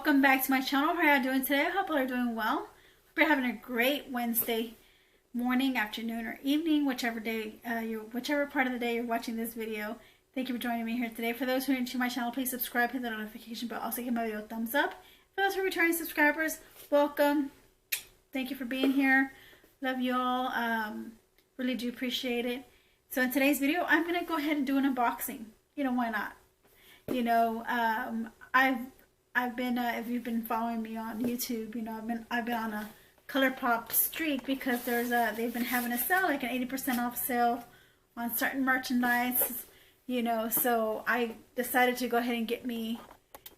Welcome back to my channel. How are you doing today? I hope you are doing well. Hope you're having a great Wednesday morning, afternoon, or evening, whichever part of the day you're watching this video. Thank you for joining me here today. For those who are new to my channel, please subscribe, hit the notification bell, also give my video a thumbs up. For those who are returning subscribers, welcome. Thank you for being here. Love you all. Really do appreciate it. So in today's video, I'm gonna go ahead and do an unboxing. You know, why not? You know, I've been if you've been following me on YouTube, you know, I've been on a Colourpop streak because they've been having a sale, like an 80% off sale on certain merchandise, you know. So I decided to go ahead and get me,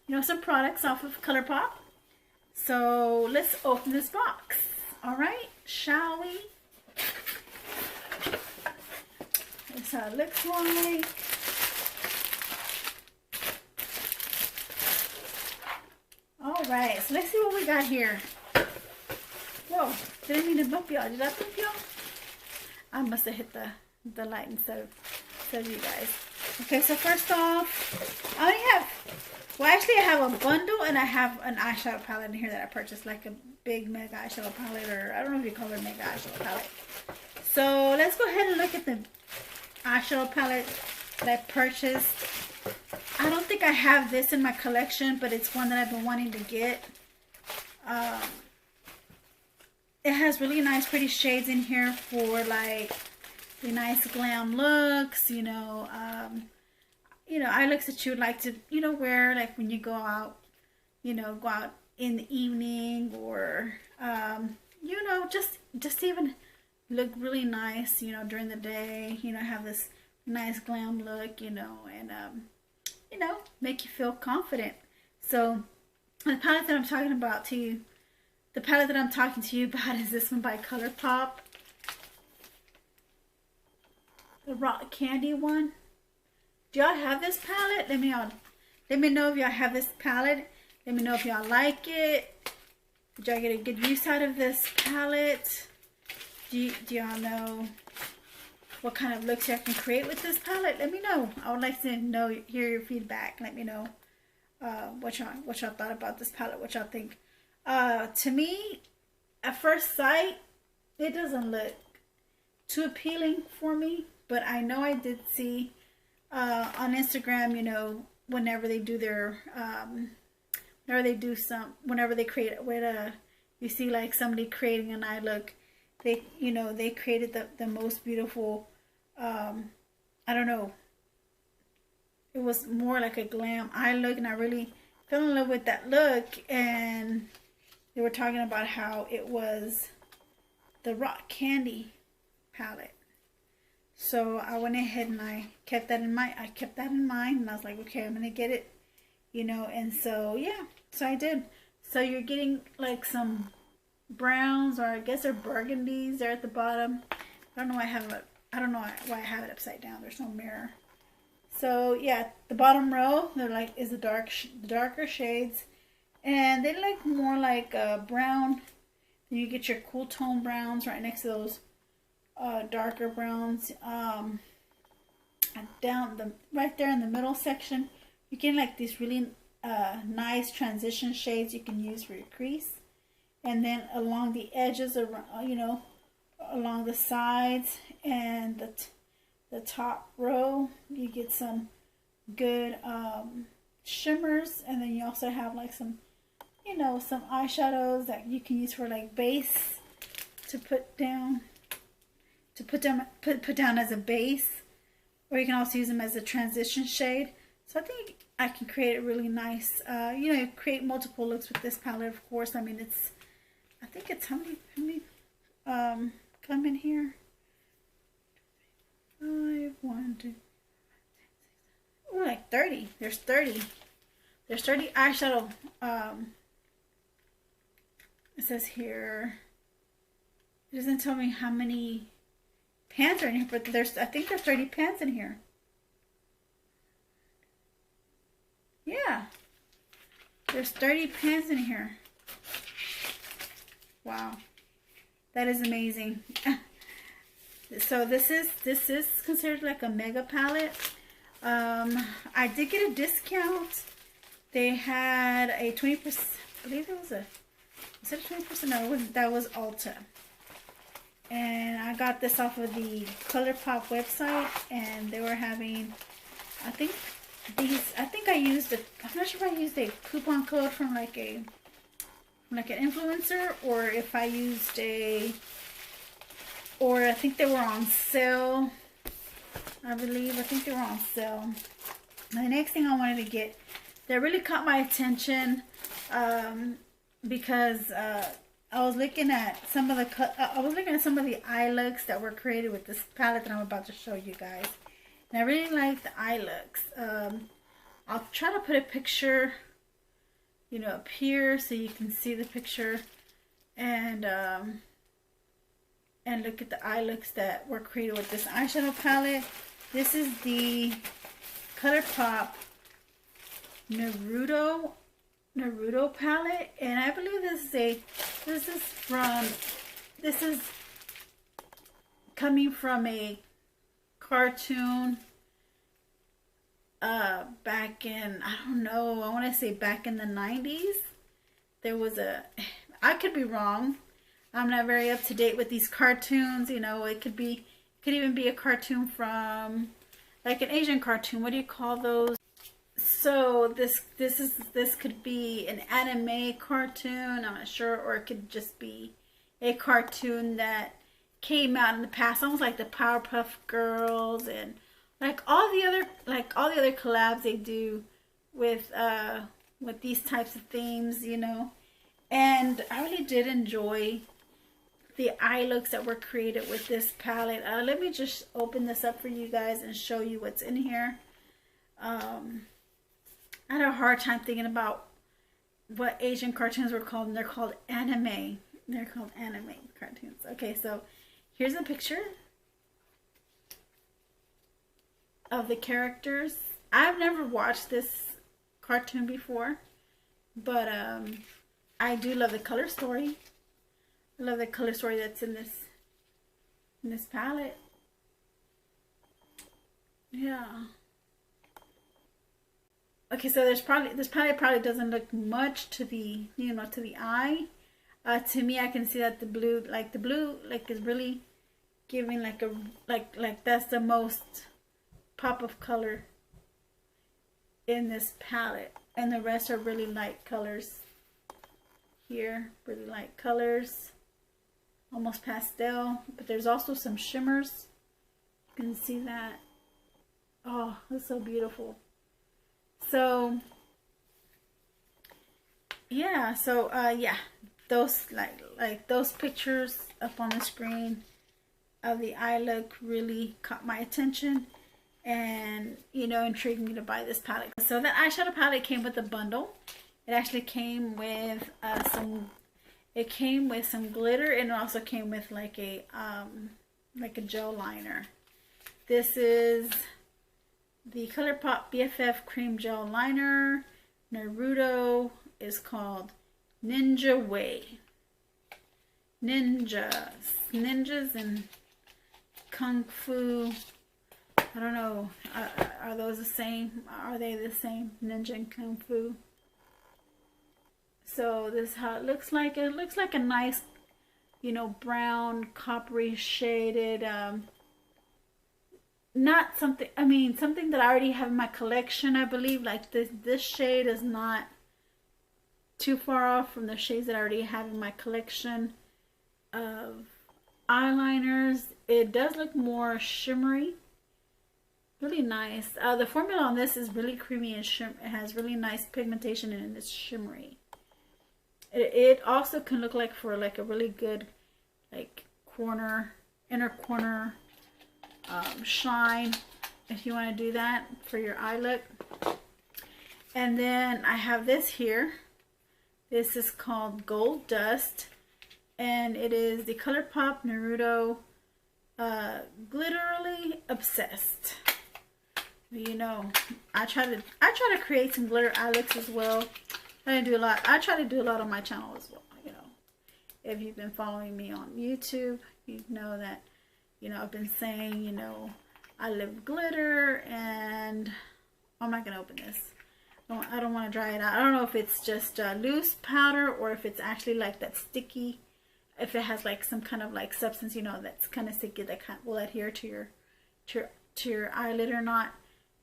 you know, some products off of Colourpop. So let's open this box. All right, shall we? That's how it looks like. Alright, so let's see what we got here. Whoa, didn't mean to bump y'all. Did I bump y'all? I must have hit the light instead of you guys. Okay, so first off, I only have, well actually I have a bundle and I have an eyeshadow palette in here that I purchased, like a big mega eyeshadow palette, or I don't know if you call it a mega eyeshadow palette. So let's go ahead and look at the eyeshadow palette that I purchased. I don't think I have this in my collection, but it's one that I've been wanting to get. It has really nice, pretty shades in here for like the nice glam looks. You know, eye looks that you would like to, you know, wear like when you go out. You know, go out in the evening, or you know, just even look really nice. You know, during the day. You know, have this nice glam look. You know, and you know, make you feel confident. So the palette that I'm talking about to you, the palette that I'm talking to you about is this one by Colourpop. The Rock Candy one. Do y'all have this palette? Let me know if y'all have this palette. Let me know if y'all like it. Did y'all get a good use out of this palette? Do y'all know what kind of looks y'all can create with this palette? Let me know. I would like to hear your feedback. Let me know what y'all thought about this palette, what y'all think. To me, at first sight, it doesn't look too appealing for me, but I know I did see on Instagram, you know, whenever they do their whenever they create you see like somebody creating an eye look, they created the most beautiful, I don't know, it was more like a glam eye look, and I really fell in love with that look. And they were talking about how it was the Rock Candy palette. So I went ahead and I kept that in mind. And I was like, okay, I'm gonna get it, you know. And so yeah, so I did. So you're getting like some browns, or I guess they're burgundies there at the bottom. I don't know why I have it upside down. There's no mirror. So yeah, the bottom row, they're like, is the darker shades, and they look more like brown. Then you get your cool tone browns right next to those darker browns. And right there in the middle section, you get like these really nice transition shades you can use for your crease. And then along the edges, around, you know, along the sides and the top row, you get some good shimmers. And then you also have like some, you know, some eyeshadows that you can use for like base to put down as a base, or you can also use them as a transition shade. So I think I can create a really nice, you know, create multiple looks with this palette. Of course, I mean, I think it's how many come in here? 5, 1, 2, 6, oh, like 30. There's 30 eyeshadow. It says here, it doesn't tell me how many pans are in here, but I think there's 30 pans in here. Yeah, there's 30 pans in here. Wow, that is amazing. So this is considered like a mega palette. I did get a discount. they had a 20%, I believe it was a, was it 20%? No, it wasn't, that was Ulta. And I got this off of the Colourpop website, and they were having, I think I used a, I'm not sure if I used a coupon code from like an influencer, or if I used a, or I think they were on sale. I think they were on sale. The next thing I wanted to get that really caught my attention, because I was looking at some of the eye looks that were created with this palette that I'm about to show you guys. And I really like the eye looks. I'll try to put a picture, you know, up here so you can see the picture, and look at the eye looks that were created with this eyeshadow palette. This is the Colourpop Naruto palette, and I believe this is coming from a cartoon back in, I don't know, I want to say back in the 90s. There was a, I could be wrong, I'm not very up to date with these cartoons, you know. It could even be a cartoon from like an Asian cartoon. What do you call those? So this could be an anime cartoon, I'm not sure, or it could just be a cartoon that came out in the past, almost like the Powerpuff Girls and like all the other collabs they do with these types of themes, you know. And I really did enjoy the eye looks that were created with this palette. Let me just open this up for you guys and show you what's in here. I had a hard time thinking about what Asian cartoons were called, and they're called anime. They're called anime cartoons. Okay, so here's a picture of the characters. I've never watched this cartoon before, but I do love the color story. I love the color story that's in this palette. Yeah. Okay, so this palette probably doesn't look much to the, you know, to the eye. To me, I can see that the blue is really giving like that's the most pop of color in this palette, and the rest are really light colors. Here, really light colors, almost pastel, but there's also some shimmers. You can see that. Oh, that's so beautiful. So yeah, yeah, those like those pictures up on the screen of the eye look really caught my attention, and, you know, intrigued me to buy this palette. So that eyeshadow palette came with a bundle. It actually came with some glitter, and it also came with like a gel liner. This is the Colourpop BFF Cream Gel Liner. Naruto is called Ninja Way. Ninjas and Kung Fu. I don't know. Are those the same? Are they the same? Ninja and Kung Fu. So this is how it looks like. It looks like a nice, you know, brown, coppery shaded, not something, I mean, something that I already have in my collection, I believe. Like this shade is not too far off from the shades that I already have in my collection of eyeliners. It does look more shimmery. Really nice. The formula on this is really creamy and it has really nice pigmentation, and it's shimmery. It also can look like for like a really good like inner corner shine, if you want to do that for your eye look. And then I have this here. This is called Gold Dust, and it is the Colourpop Naruto Glitterly Obsessed. You know, I try to create some glitter eye looks as well. I try to do a lot on my channel as well. You know, if you've been following me on YouTube, you know that, you know, I've been saying, you know, I love glitter, and I'm not gonna open this. I don't want to dry it out. I don't know if it's just loose powder or if it's actually like that sticky, if it has like some kind of like substance, you know, that's kind of sticky that will adhere to your eyelid or not.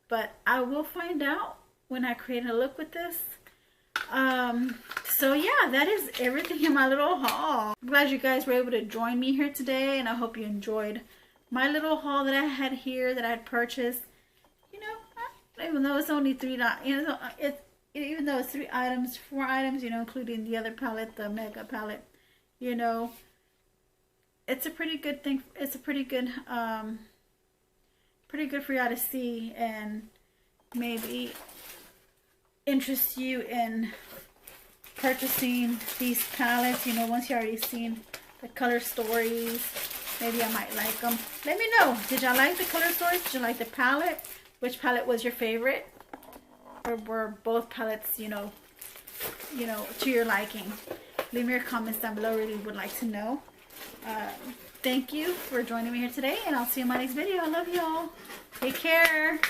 But I will find out when I create a look with this. So yeah, that is everything in my little haul. I'm glad you guys were able to join me here today, and I hope you enjoyed my little haul that I had here, that I had purchased. You know, even though it's only $3, you know, even though it's 4 items, you know, including the other palette, the mega palette, you know, it's a pretty good thing. It's a pretty good for y'all to see, and maybe interest you in purchasing these palettes. You know, once you already seen the color stories, maybe I might like them. Let me know, did y'all like the color stories? Did you like the palette? Which palette was your favorite? Or were both palettes, you know, to your liking? Leave me your comments down below. Really would like to know. Thank you for joining me here today, and I'll see you in my next video. I love y'all. Take care.